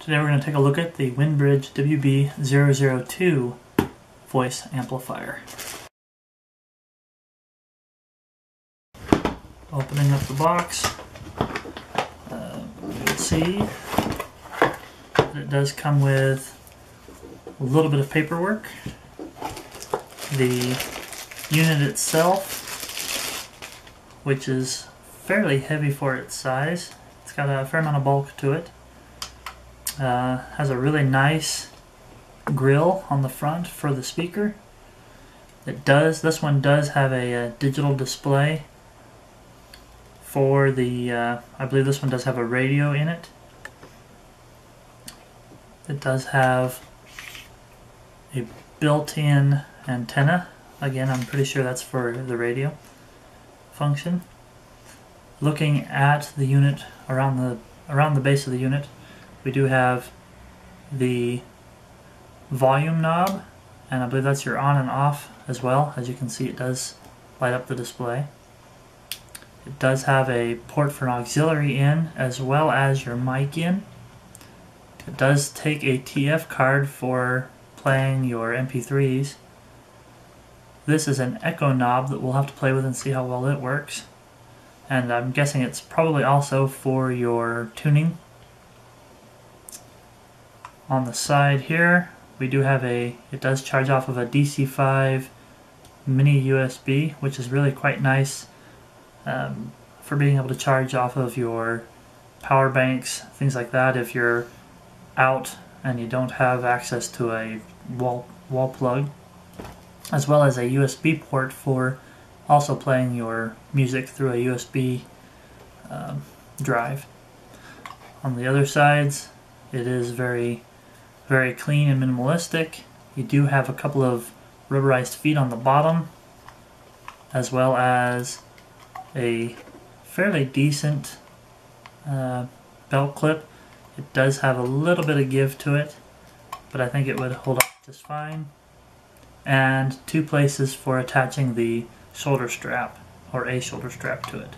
Today we're going to take a look at the WinBridge WB002 voice amplifier. Opening up the box, you can see that it does come with a little bit of paperwork. The unit itself, which is fairly heavy for its size, it's got a fair amount of bulk to it. Has a really nice grill on the front for the speaker. This one does have a digital display for the, I believe this one does have a radio in it. It does have a built-in antenna. Again, I'm pretty sure that's for the radio function. Looking at the unit, around the base of the unit, we do have the volume knob, and I believe that's your on and off as well. As you can see, it does light up the display. It does have a port for an auxiliary in as well as your mic in. It does take a TF card for playing your MP3s. This is an echo knob that we'll have to play with and see how well it works. And I'm guessing it's probably also for your tuning. On the side here, we do have it does charge off of a DC5 mini USB, which is really quite nice for being able to charge off of your power banks, things like that, if you're out and you don't have access to a wall plug, as well as a USB port for also playing your music through a USB drive. On the other sides, it is very clean and minimalistic. You do have a couple of rubberized feet on the bottom, as well as a fairly decent belt clip. It does have a little bit of give to it, but I think it would hold up just fine. And two places for attaching the shoulder strap, or a shoulder strap to it.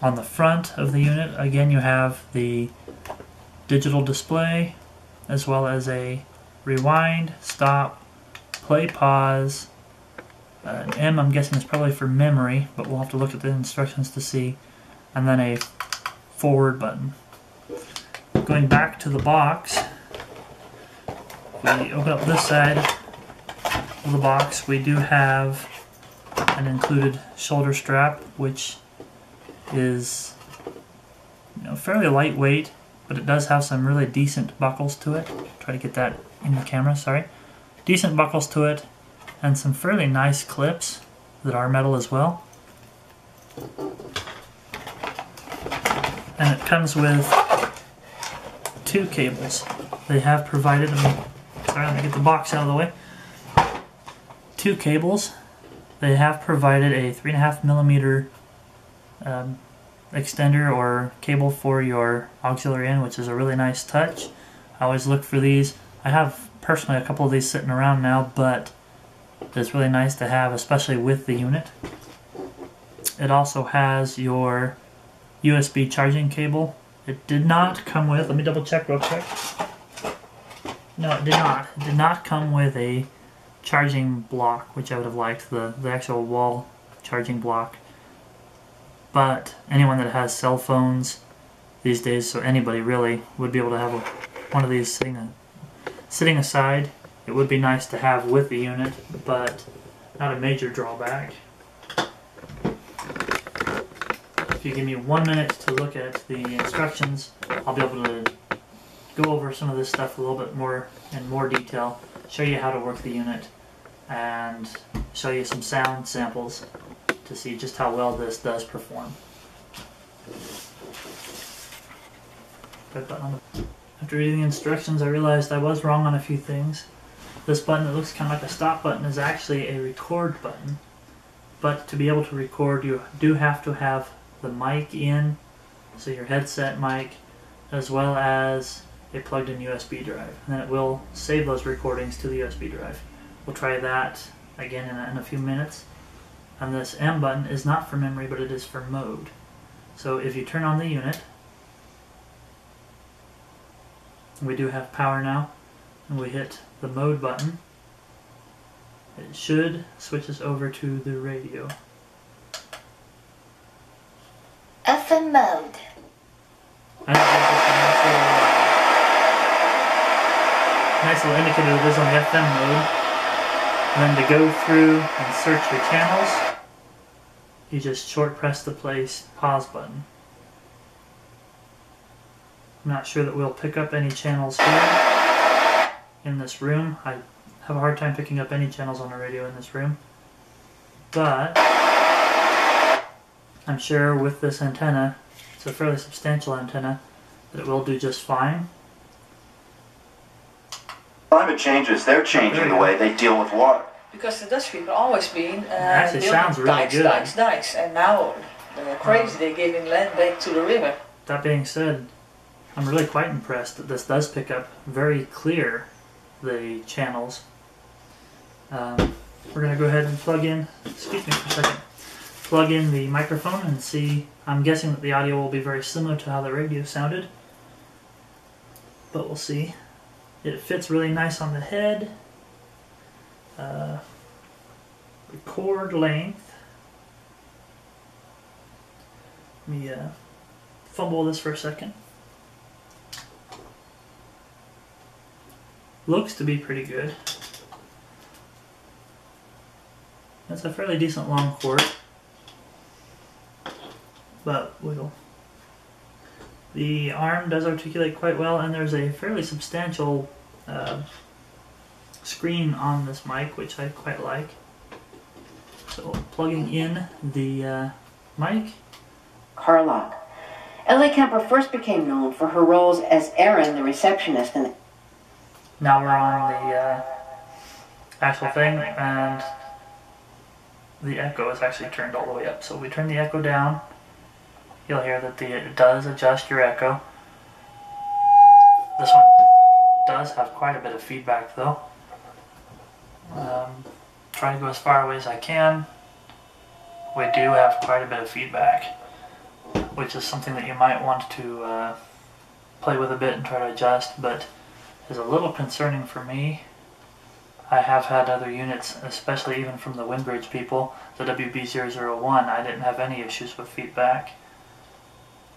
On the front of the unit, again, you have the digital display, as well as a rewind, stop, play, pause. An M, I'm guessing, is probably for memory, but we'll have to look at the instructions to see. And then a forward button. Going back to the box, we open up this side of the box. We do have an included shoulder strap, which is fairly lightweight, but it does have some really decent buckles to it. Try to get that in the camera, sorry. Decent buckles to it, and some fairly nice clips that are metal as well. And it comes with two cables. They have provided, let me get the box out of the way. Two cables. They have provided a 3.5mm extender or cable for your auxiliary in, which is a really nice touch. I always look for these. I have personally a couple of these sitting around now, but it's really nice to have, especially with the unit. It also has your USB charging cable. It did not come with, let me double check real quick. No, it did not. It did not come with a charging block, which I would have liked, the actual wall charging block. But anyone that has cell phones these days, so anybody really, would be able to have one of these sitting aside. It would be nice to have with the unit, but not a major drawback. If you give me 1 minute to look at the instructions, I'll be able to go over some of this stuff a little bit more in more detail, show you how to work the unit, and show you some sound samples to see just how well this does perform. After reading the instructions, I realized I was wrong on a few things. This button that looks kind of like a stop button is actually a record button. But to be able to record, you do have to have the mic in, so your headset mic, as well as a plugged-in USB drive. And then it will save those recordings to the USB drive. We'll try that again in a few minutes. And this M button is not for memory, but it is for mode. So if you turn on the unit, We do have power now, and we hit the mode button. It should switch us over to the radio. FM mode. And it gives us a nice little indicator that it is on the FM mode. And then to go through and search your channels, you just short press the pause button. I'm not sure that we'll pick up any channels here in this room. I have a hard time picking up any channels on the radio in this room. But I'm sure with this antenna, it's a fairly substantial antenna, that it will do just fine. Climate changes, they're changing the way they deal with water. Because the Dutch people always been it actually sounds really dikes, good. dikes, and now they're crazy. They're giving land back to the river. That being said, I'm really quite impressed that this does pick up very clear the channels. We're going to go ahead and plug in, excuse me for a second, plug in the microphone and see. I'm guessing that the audio will be very similar to how the radio sounded, but we'll see. It fits really nice on the head. Record length. Let me fumble this for a second. Looks to be pretty good. That's a fairly decent long cord, but the arm does articulate quite well, and there's a fairly substantial screen on this mic, which I quite like. So plugging in the mic. Carlock. Ellie Kemper first became known for her roles as Erin, the receptionist, and now we're on the actual thing, and the echo is actually turned all the way up. So we turn the echo down. You'll hear that it does adjust your echo. This one does have quite a bit of feedback though. Try to go as far away as I can. We do have quite a bit of feedback, which is something that you might want to play with a bit and try to adjust, but is a little concerning for me. I have had other units, especially even from the WinBridge people, the WB001, I didn't have any issues with feedback.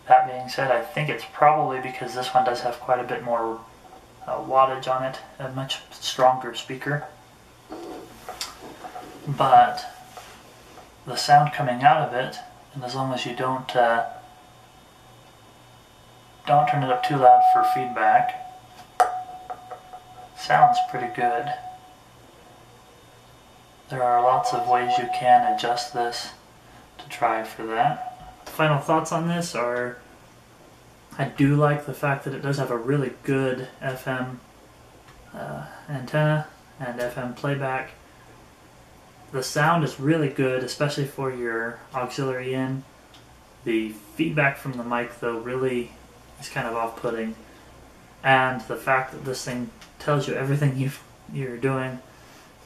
That being said, I think it's probably because this one does have quite a bit more wattage on it, a much stronger speaker. But the sound coming out of it, and as long as you don't turn it up too loud for feedback, sounds pretty good. There are lots of ways you can adjust this to try for that. Final thoughts on this are, I do like the fact that it does have a really good FM antenna and FM playback. The sound is really good, especially for your auxiliary in. The feedback from the mic though really is kind of off-putting, and the fact that this thing tells you everything you're doing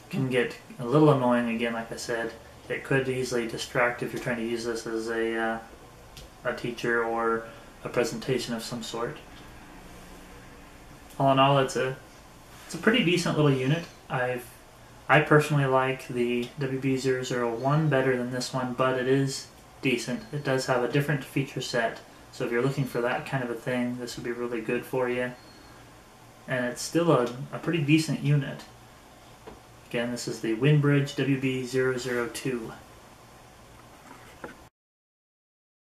can get a little annoying. Again, like I said, it could easily distract if you're trying to use this as a teacher or a presentation of some sort. All in all, it's a pretty decent little unit. I personally like the WB001 better than this one, but it is decent. It does have a different feature set, so if you're looking for that kind of a thing, this would be really good for you. And it's still a pretty decent unit. Again, this is the WinBridge WB002.